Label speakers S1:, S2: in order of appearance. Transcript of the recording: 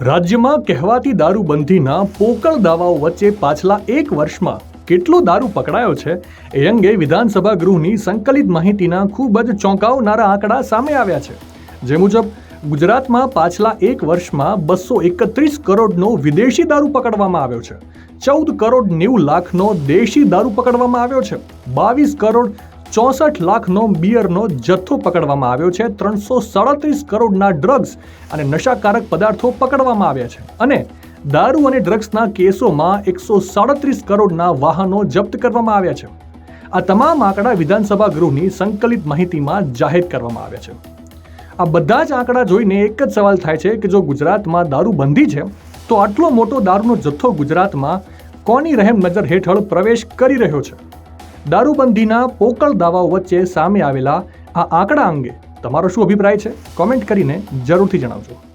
S1: રાજ્યમાં કહેવાતી દારૂબંધીના પોકળ દાવાઓ વચ્ચે પાછલા એક વર્ષમાં કેટલો દારૂ પકડાયો છે એ અંગે વિધાનસભા ગૃહની સંકલિત માહિતીના ખૂબ જ ચોંકાવનારા આંકડા સામે આવ્યા છે. જે મુજબ ગુજરાતમાં પાછલા એક વર્ષમાં 231 કરોડનો વિદેશી દારૂ પકડવામાં આવ્યો છે, 14 કરોડ 90 લાખનો દેશી દારૂ પકડવામાં આવ્યો છે, 22 કરોડ 64 લાખનો બિયરનો જથ્થો પકડવામાં આવ્યો છે, 337 કરોડના ડ્રગ્સ અને નશાકારક પદાર્થો પકડવામાં આવ્યા છે અને દારૂ અને ડ્રગ્સના કેસોમાં 137 કરોડના વાહનો જપ્ત કરવામાં આવ્યા છે. આ તમામ આંકડા વિધાનસભા ગૃહની સંકલિત માહિતીમાં જાહેર કરવામાં આવ્યા છે. આ બધા જ આંકડા જોઈને એક જ સવાલ થાય છે કે જો ગુજરાતમાં દારૂબંધી છે તો આટલો મોટો દારૂનો જથ્થો ગુજરાતમાં કોની રહેમ નજર હેઠળ પ્રવેશ કરી રહ્યો છે? દારૂબંધીના પોકળ દાવાઓ વચ્ચે સામે આવેલા આ આંકડા અંગે તમારો શું અભિપ્રાય છે? કોમેન્ટ કરીને જરૂરથી જણાવજો.